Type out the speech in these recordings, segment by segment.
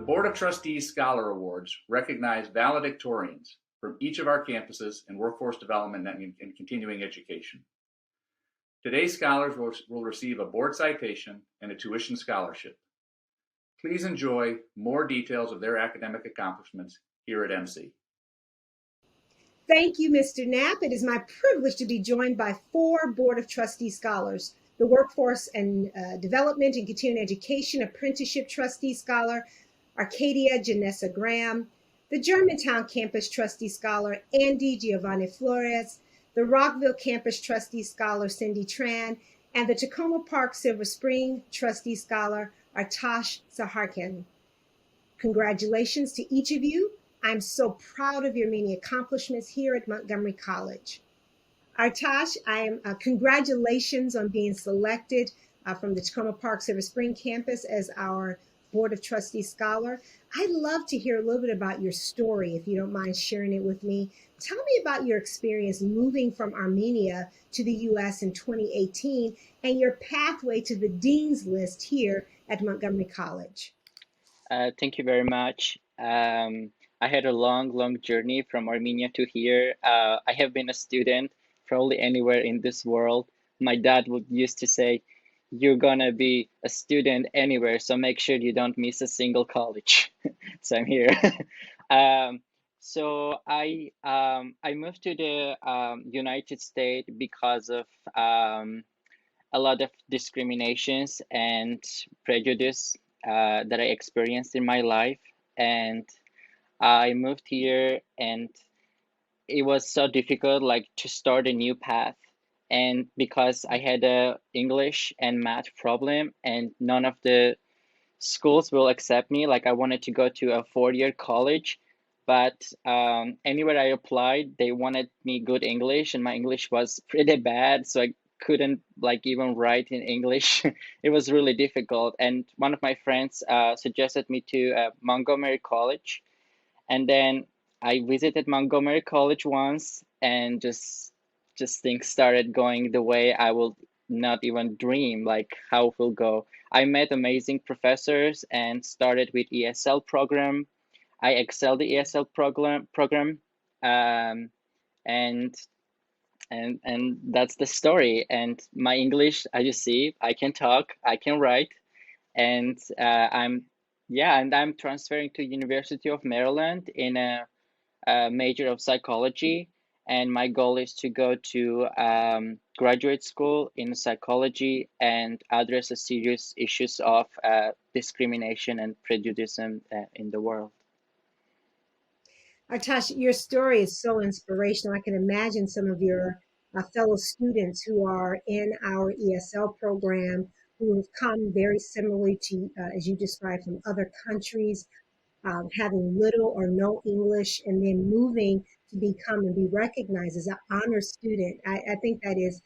Board of Trustees Scholar Awards recognize valedictorians from each of our campuses in workforce development and continuing education. Today's scholars will receive a board citation and a tuition scholarship. Please enjoy more details of their academic accomplishments here at MC. Thank you, Mr. Knapp. It is my privilege to be joined by 4 Board of Trustees scholars: the Workforce and Development and Continuing Education Apprenticeship Trustee Scholar, Arcadia Janessa Graham, the Germantown Campus Trustee Scholar, Andy Giovanni Flores, the Rockville Campus Trustee Scholar, Cindy Tran, and the Takoma Park Silver Spring Trustee Scholar, Artashes Sahakyan. Congratulations to each of you. I'm so proud of your many accomplishments here at Montgomery College. Artashes, congratulations on being selected from the Takoma Park Silver Spring campus as our Board of Trustees Scholar. I'd love to hear a little bit about your story, if you don't mind sharing it with me. Tell me about your experience moving from Armenia to the U.S. in 2018 and your pathway to the Dean's List here at Montgomery College. Thank you very much. I had a long journey from Armenia to here. I have been a student probably anywhere in this world. My dad would used to say, "You're gonna be a student anywhere, so make sure you don't miss a single college." So I'm here. So I moved to the United States because of a lot of discriminations and prejudice that I experienced in my life, and I moved here, and it was so difficult, like, to start a new path. And because I had a English and math problem, and none of the schools will accept me, like, I wanted to go to a 4-year college, but anywhere I applied, they wanted me good English, and my English was pretty bad, so I couldn't, like, even write in English. It was really difficult. And one of my friends suggested me to Montgomery College, and then I visited Montgomery College once, and just things started going the way I will not even dream, like, how it will go. I met amazing professors and started with ESL program. I excelled the ESL program, and that's the story. And my English, as you see, I can talk, I can write, and I'm transferring to University of Maryland in a major of psychology, and my goal is to go to graduate school in psychology and address the serious issues of discrimination and prejudice in the world. Artashes, your story is so inspirational. I can imagine some of your fellow students who are in our ESL program who have come very similarly to, as you described, from other countries, having little or no English, and then moving to become and be recognized as an honor student. I think that is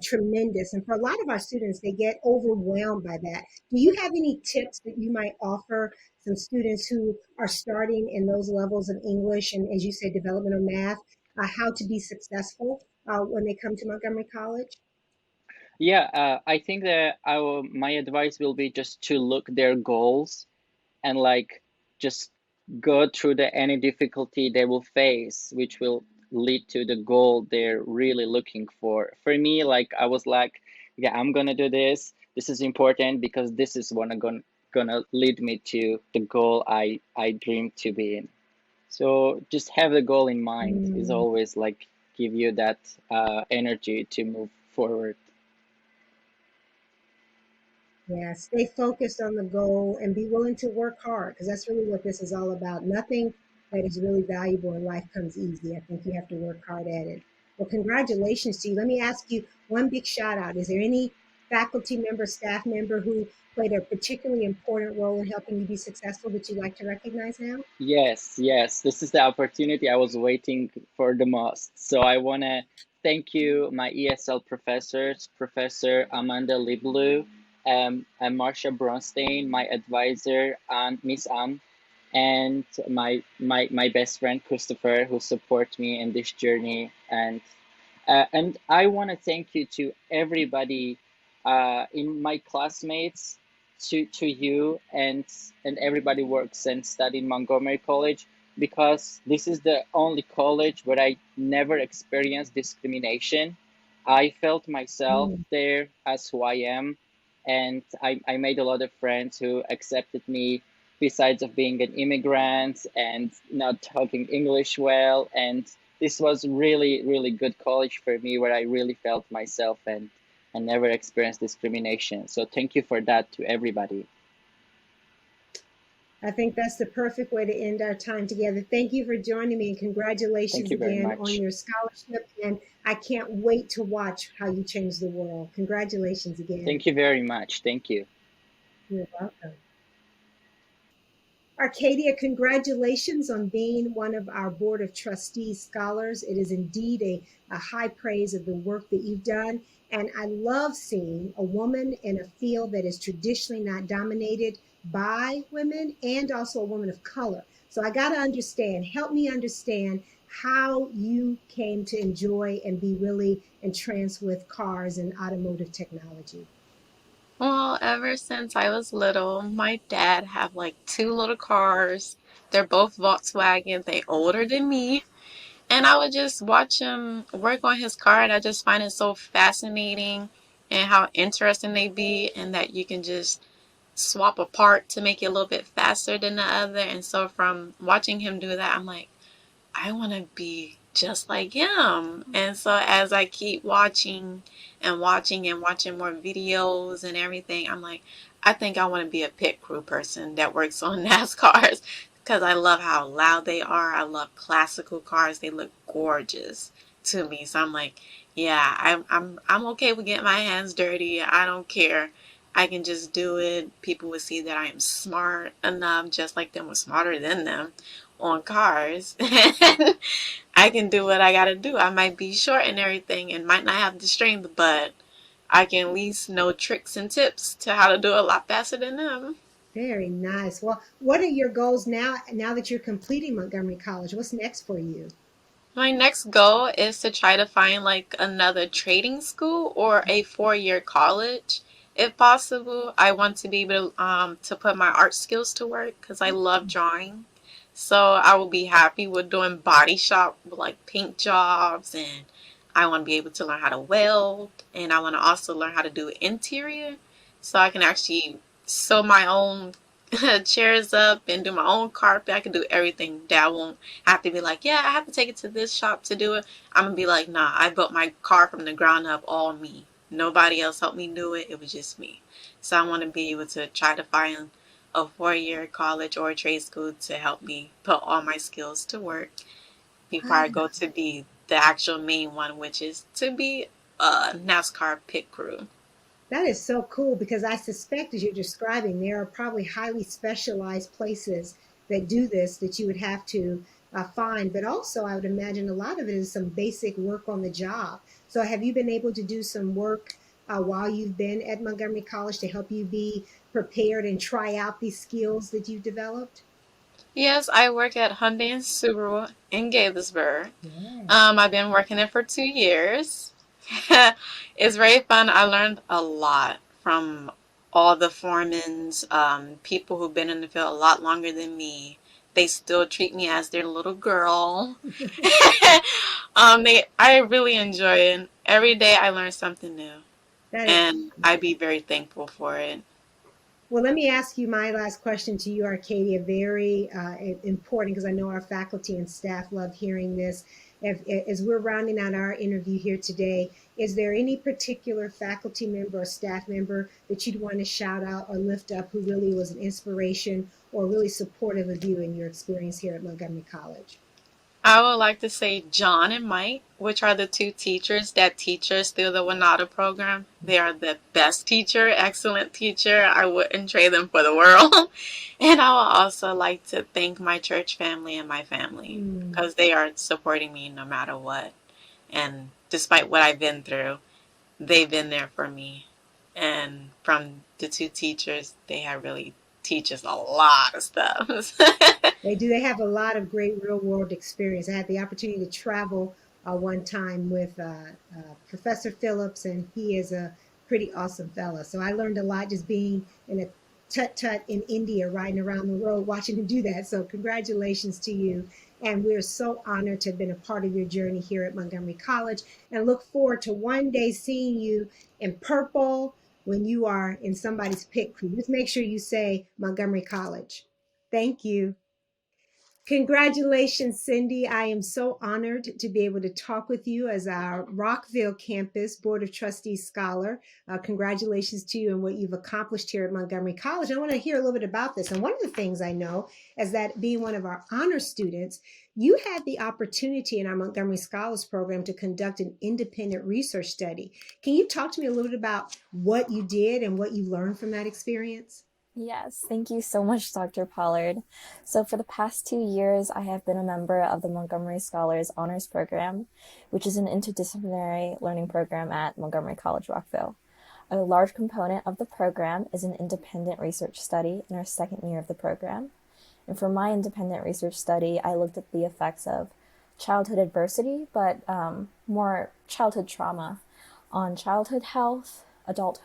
tremendous. And for a lot of our students, they get overwhelmed by that. Do you have any tips that you might offer some students who are starting in those levels of English and, as you said, development of math, how to be successful when they come to Montgomery College? Yeah, I think that my advice will be just to look their goals and, like, just go through any difficulty they will face, which will lead to the goal they're really looking for. For me, like, I was like, yeah, I'm gonna do this. This is important because this is what gonna lead me to the goal I dream to be in. So just have the goal in mind is always, like, give you that energy to move forward. Yeah, stay focused on the goal and be willing to work hard, because that's really what this is all about. Nothing that is really valuable in life comes easy. I think you have to work hard at it. Well, congratulations to you. Let me ask you one big shout out. Is there any faculty member, staff member who played a particularly important role in helping you be successful that you'd like to recognize now? Yes. This is the opportunity I was waiting for the most. So I want to thank you, my ESL professors, Professor Amanda Liblu, and Marcia Bronstein, my advisor, and Miss and my best friend Christopher, who support me in this journey. And I want to thank you to everybody in my classmates, to you and everybody works and study in Montgomery College, because this is the only college where I never experienced discrimination. I felt myself Mm. there as who I am, and I made a lot of friends who accepted me besides of being an immigrant and not talking English well. And this was really, really good college for me where I really felt myself and never experienced discrimination. So thank you for that to everybody. I think that's the perfect way to end our time together. Thank you for joining me, and Thank congratulations you very again on much. your scholarship. And I can't wait to watch how you change the world. Congratulations again. Thank you very much. Thank you. You're welcome. Arcadia, congratulations on being one of our Board of Trustees scholars. It is indeed a high praise of the work that you've done. And I love seeing a woman in a field that is traditionally not dominated by women, and also a woman of color. So I got to understand, help me understand how you came to enjoy and be really entranced with cars and automotive technology. Well, ever since I was little, my dad have like two little cars. They're both Volkswagen. They older than me. And I would just watch him work on his car, and I just find it so fascinating and how interesting they be, and that you can just swap a part to make it a little bit faster than the other. And so from watching him do that, I'm like, I want to be just like him. And so as I keep watching and watching and watching more videos and everything, I'm like, I think I want to be a pit crew person that works on NASCARs, because I love how loud they are. I love classical cars. They look gorgeous to me. So I'm like, yeah, I'm okay with getting my hands dirty. I don't care. I can just do it. People would see that I am smart enough, just like them, or smarter than them on cars. I can do what I gotta do. I might be short and everything and might not have the strength, but I can at least know tricks and tips to how to do it a lot faster than them. Very nice. Well, what are your goals now that you're completing Montgomery College? What's next for you? My next goal is to try to find like another trading school or a 4-year college. If possible, I want to be able to put my art skills to work because I love drawing. So I will be happy with doing body shop like paint jobs, and I want to be able to learn how to weld, and I want to also learn how to do interior so I can actually sew my own chairs up and do my own carpet. I can do everything. Dad won't have to be like, yeah, I have to take it to this shop to do it. I'm gonna be like, nah, I built my car from the ground up, all me. Nobody else helped me do it. It was just me. So I want to be able to try to find a 4-year college or a trade school to help me put all my skills to work before I go to be the actual main one, which is to be a NASCAR pit crew. That is so cool, because I suspect, as you're describing, there are probably highly specialized places that do this that you would have to find. But also, I would imagine a lot of it is some basic work on the job. So, have you been able to do some work while you've been at Montgomery College to help you be prepared and try out these skills that you've developed? Yes, I work at Hyundai and Subaru in Gaithersburg. Yes. I've been working it for 2 years. It's very fun. I learned a lot from all the foremans, people who've been in the field a lot longer than me. They still treat me as their little girl. I really enjoy it. Every day I learn something new, That is and I be very thankful for it. Well, let me ask you my last question to you, Arcadia. Very important, because I know our faculty and staff love hearing this. As we're rounding out our interview here today, is there any particular faculty member or staff member that you'd want to shout out or lift up who really was an inspiration or really supportive of you in your experience here at Montgomery College? I would like to say John and Mike, which are the two teachers that teach us through the Wanata program. They are the best teacher, excellent teacher. I wouldn't trade them for the world. And I would also like to thank my church family and my family, Mm. because they are supporting me no matter what. And despite what I've been through, they've been there for me. And from the two teachers, they have really teach us a lot of stuff. They do. They have a lot of great real world experience. I had the opportunity to travel one time with Professor Phillips, and he is a pretty awesome fella. So I learned a lot just being in a tut in India, riding around the road, watching him do that. So congratulations to you. And we're so honored to have been a part of your journey here at Montgomery College, and look forward to one day seeing you in purple when you are in somebody's pit crew. Just make sure you say Montgomery College. Thank you. Congratulations, Cindy. I am so honored to be able to talk with you as our Rockville campus Board of Trustees scholar. Congratulations to you and what you've accomplished here at Montgomery College. I want to hear a little bit about this. And one of the things I know is that being one of our honor students, you had the opportunity in our Montgomery Scholars Program to conduct an independent research study. Can you talk to me a little bit about what you did and what you learned from that experience? Yes, thank you so much, Dr. Pollard. So for the past 2 years, I have been a member of the Montgomery Scholars Honors Program, which is an interdisciplinary learning program at Montgomery College, Rockville. A large component of the program is an independent research study in our second year of the program. And for my independent research study, I looked at the effects of childhood adversity, but more childhood trauma on childhood health, adult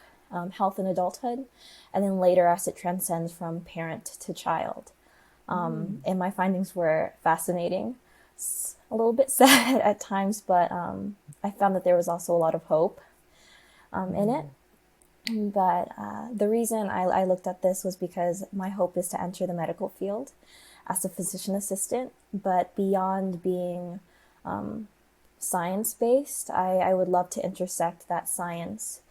health in adulthood, and then later as it transcends from parent to child. And my findings were fascinating, a little bit sad at times, but I found that there was also a lot of hope in it. But the reason I looked at this was because my hope is to enter the medical field as a physician assistant, but beyond being science-based, I would love to intersect that science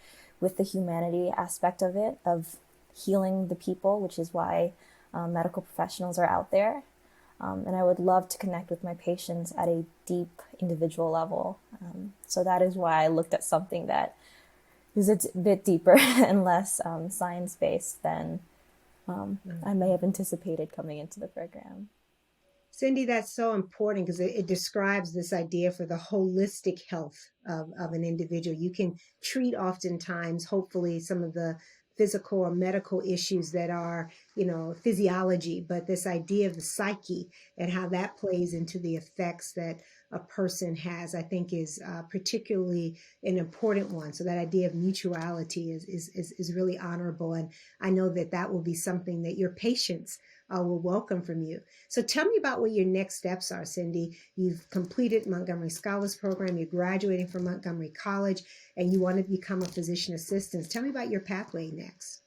with the humanity aspect of it, of healing the people, which is why medical professionals are out there. And I would love to connect with my patients at a deep individual level. So that is why I looked at something that is a bit deeper and less science-based than I may have anticipated coming into the program. Cindy, that's so important because it describes this idea for the holistic health of an individual. You can treat oftentimes, hopefully, some of the physical or medical issues that are, physiology, but this idea of the psyche and how that plays into the effects that a person has, I think is particularly an important one. So that idea of mutuality is really honorable. And I know that will be something that your patients will welcome from you. So tell me about what your next steps are, Cindy. You've completed Montgomery Scholars Program, you're graduating from Montgomery College, and you want to become a physician assistant. Tell me about your pathway next.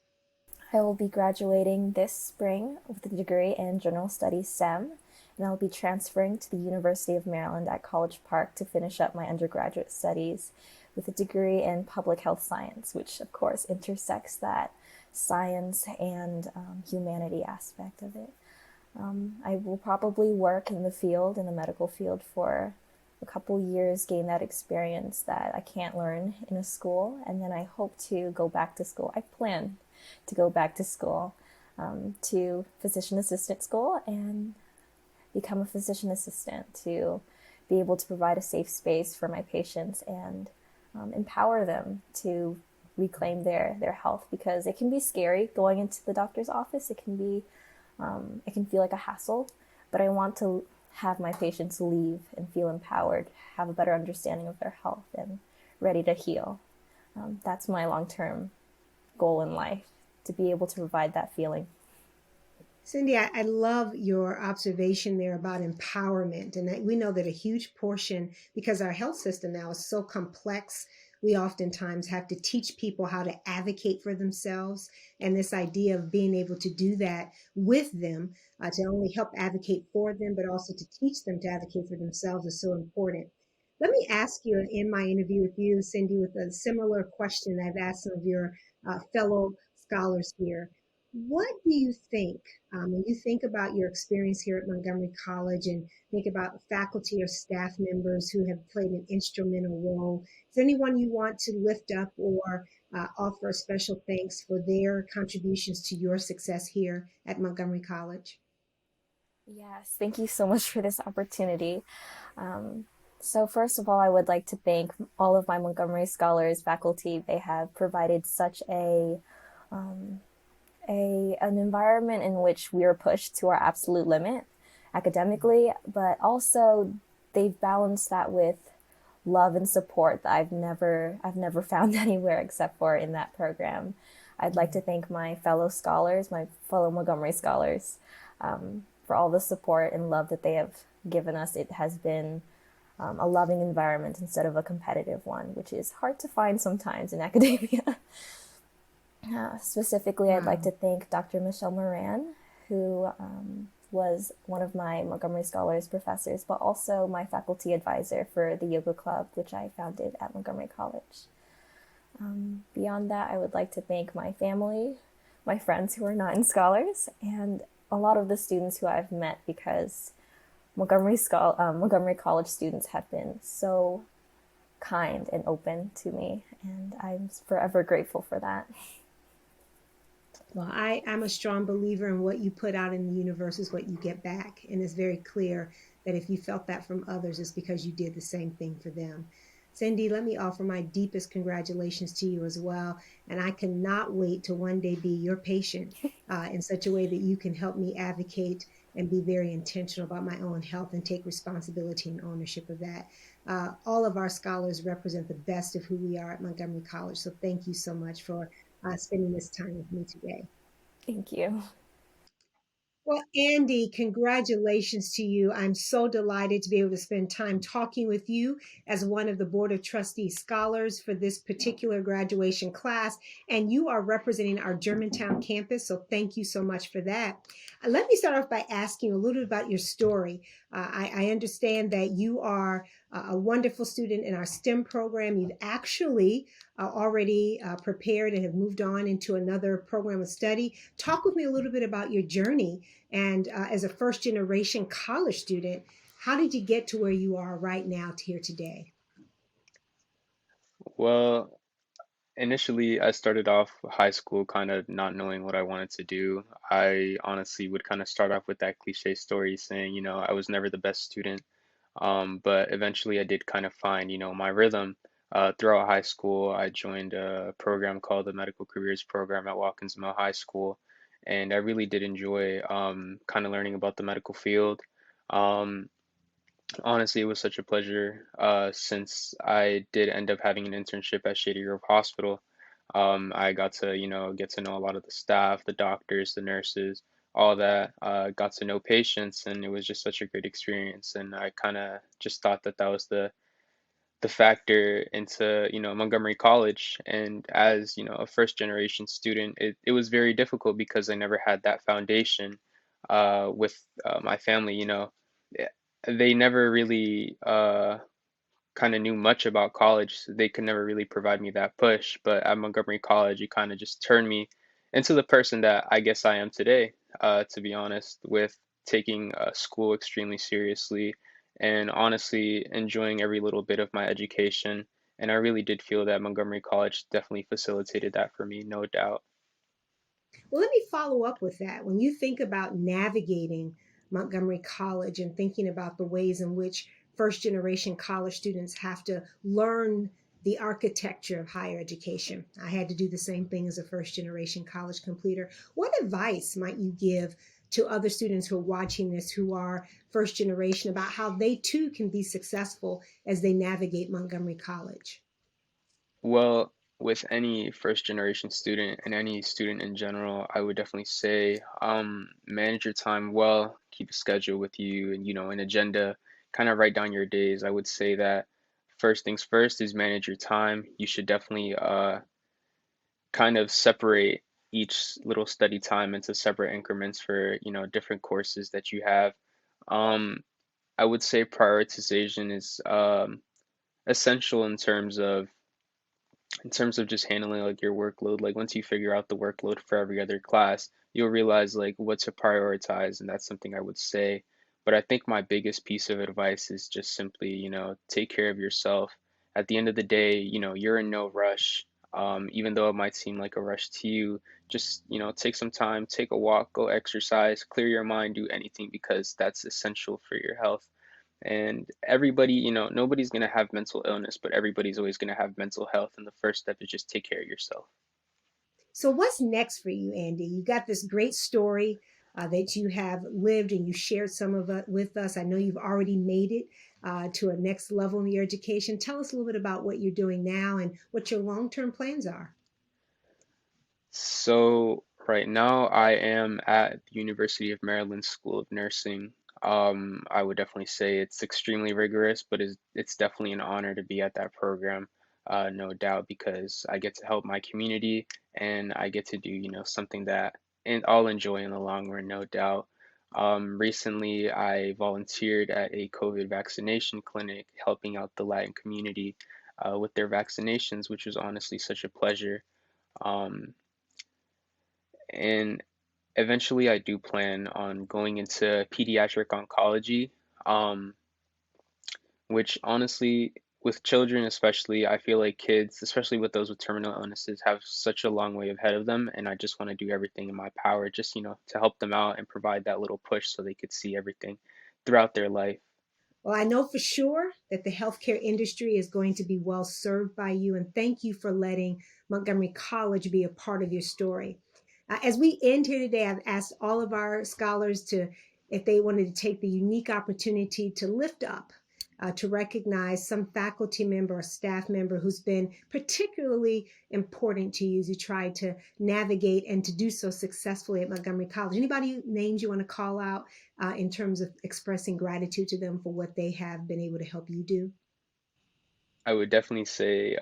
I will be graduating this spring with a degree in General Studies STEM, and I'll be transferring to the University of Maryland at College Park to finish up my undergraduate studies with a degree in Public Health Science, which of course intersects that science and humanity aspect of it. I will probably work in the medical field for a couple years, gain that experience that I can't learn in a school, and then I hope to go back to school. I plan to go back to school to physician assistant school and become a physician assistant to be able to provide a safe space for my patients and empower them to reclaim their health, because it can be scary going into the doctor's office. It can feel like a hassle, but I want to have my patients leave and feel empowered, have a better understanding of their health and ready to heal. That's my long-term goal in life, to be able to provide that feeling. Cindy, I love your observation there about empowerment. And that we know that a huge portion, because our health system now is so complex, we oftentimes have to teach people how to advocate for themselves. And this idea of being able to do that with them, to only help advocate for them, but also to teach them to advocate for themselves is so important. Let me ask you in my interview with you, Cindy, with a similar question I've asked some of your fellow scholars here. What do you think, when you think about your experience here at Montgomery College and think about faculty or staff members who have played an instrumental role? Is there anyone you want to lift up or offer special thanks for their contributions to your success here at Montgomery College? Yes, thank you so much for this opportunity. So first of all, I would like to thank all of my Montgomery Scholars faculty. They have provided such an environment in which we are pushed to our absolute limit academically, but also they've balanced that with love and support that I've never found anywhere except for in that program. I'd like to thank my fellow scholars, my fellow Montgomery scholars, for all the support and love that they have given us. It has been a loving environment instead of a competitive one, which is hard to find sometimes in academia. Specifically, I'd like to thank Dr. Michelle Moran, who was one of my Montgomery Scholars professors, but also my faculty advisor for the yoga club, which I founded at Montgomery College. Beyond that, I would like to thank my family, my friends who are not in scholars, and a lot of the students who I've met, because Montgomery College students have been so kind and open to me, and I'm forever grateful for that. Well, I'm a strong believer in what you put out in the universe is what you get back. And it's very clear that if you felt that from others, it's because you did the same thing for them. Cindy, let me offer my deepest congratulations to you as well. And I cannot wait to one day be your patient in such a way that you can help me advocate and be very intentional about my own health and take responsibility and ownership of that. All of our scholars represent the best of who we are at Montgomery College. So thank you so much for spending this time with me today. Thank you. Well, Andy, congratulations to you. I'm so delighted to be able to spend time talking with you as one of the Board of Trustees scholars for this particular graduation class. And you are representing our Germantown campus, so thank you so much for that. Let me start off by asking a little bit about your story. I understand that you are a wonderful student in our STEM program. You've actually already prepared and have moved on into another program of study. Talk with me a little bit about your journey. And as a first generation college student, how did you get to where you are right now here today? Well, initially, I started off high school kind of not knowing what I wanted to do. I honestly would kind of start off with that cliche story saying, I was never the best student. But eventually I did kind of find, my rhythm. Throughout high school, I joined a program called the Medical Careers Program at Watkins Mill High School. And I really did enjoy kind of learning about the medical field. Um, Honestly, it was such a pleasure since I did end up having an internship at Shady Grove Hospital. I got to, get to know a lot of the staff, the doctors, the nurses, all that. Got to know patients, and it was just such a great experience. And I kind of just thought that that was the factor into, Montgomery College. And as, a first generation student, it was very difficult because I never had that foundation with my family, they never really kind of knew much about college. So they could never really provide me that push. But at Montgomery College, it kind of just turned me into the person that I guess I am today, to be honest, with taking school extremely seriously and honestly enjoying every little bit of my education. And I really did feel that Montgomery College definitely facilitated that for me, no doubt. Well, let me follow up with that. When you think about navigating Montgomery College and thinking about the ways in which first generation college students have to learn the architecture of higher education, I had to do the same thing as a first generation college completer. What advice might you give to other students who are watching this who are first generation about how they too can be successful as they navigate Montgomery College? Well, with any first generation student and any student in general, I would definitely say manage your time well, keep a schedule with you and, an agenda, kind of write down your days. I would say that first things first is manage your time. You should definitely kind of separate each little study time into separate increments for, different courses that you have. Um, I would say prioritization is essential in terms of just handling like your workload. Like once you figure out the workload for every other class, you'll realize like what to prioritize, and that's something I would say. But I think my biggest piece of advice is just simply, take care of yourself. At the end of the day, you're in no rush. Even though it might seem like a rush to you, just, take some time, take a walk, go exercise, clear your mind, do anything because that's essential for your health. And everybody, nobody's going to have mental illness, but everybody's always going to have mental health. And the first step is just take care of yourself. So what's next for you, Andy? You got this great story that you have lived and you shared some of it with us. I know you've already made it to a next level in your education. Tell us a little bit about what you're doing now and what your long-term plans are. So right now I am at the University of Maryland School of Nursing. I would definitely say it's extremely rigorous, but it's definitely an honor to be at that program, no doubt, because I get to help my community and I get to do, something that and I'll enjoy in the long run, no doubt. Recently, I volunteered at a COVID vaccination clinic, helping out the Latin community with their vaccinations, which was honestly such a pleasure. Um, and eventually, I do plan on going into pediatric oncology, um, which honestly, with children especially, I feel like kids, especially with those with terminal illnesses, have such a long way ahead of them. And I just want to do everything in my power just, to help them out and provide that little push so they could see everything throughout their life. Well, I know for sure that the healthcare industry is going to be well served by you, and thank you for letting Montgomery College be a part of your story. As we end here today, I've asked all of our scholars if they wanted to take the unique opportunity to lift up, to recognize some faculty member or staff member who's been particularly important to you as you try to navigate and to do so successfully at Montgomery College. Anybody names you want to call out in terms of expressing gratitude to them for what they have been able to help you do? I would definitely say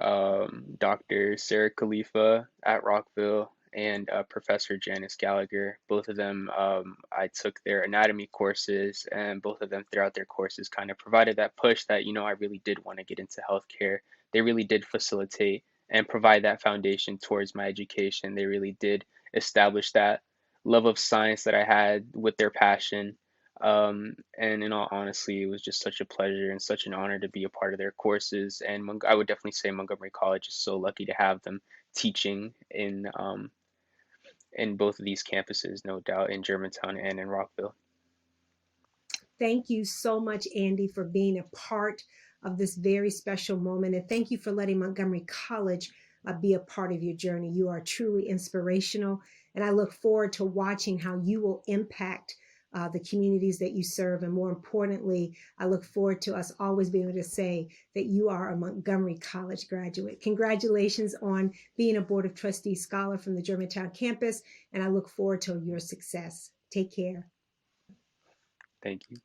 Dr. Sarah Khalifa at Rockville and Professor Janice Gallagher. Both of them, I took their anatomy courses, and both of them throughout their courses kind of provided that push that, I really did want to get into healthcare. They really did facilitate and provide that foundation towards my education. They really did establish that love of science that I had with their passion. And in all honesty, it was just such a pleasure and such an honor to be a part of their courses. And I would definitely say Montgomery College is so lucky to have them teaching in both of these campuses, no doubt, in Germantown and in Rockville. Thank you so much, Andy, for being a part of this very special moment. And thank you for letting Montgomery College be a part of your journey. You are truly inspirational. And I look forward to watching how you will impact the communities that you serve. And more importantly, I look forward to us always being able to say that you are a Montgomery College graduate. Congratulations on being a Board of Trustees scholar from the Germantown campus. And I look forward to your success. Take care. Thank you.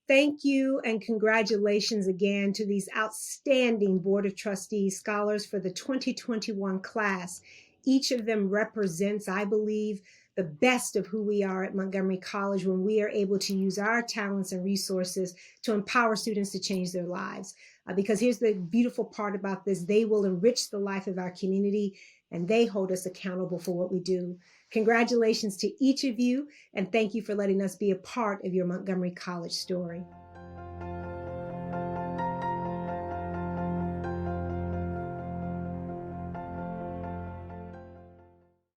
Thank you and congratulations again to these outstanding Board of Trustees scholars for the 2021 class. Each of them represents, I believe, the best of who we are at Montgomery College when we are able to use our talents and resources to empower students to change their lives. Because here's the beautiful part about this: they will enrich the life of our community and they hold us accountable for what we do. Congratulations to each of you, and thank you for letting us be a part of your Montgomery College story.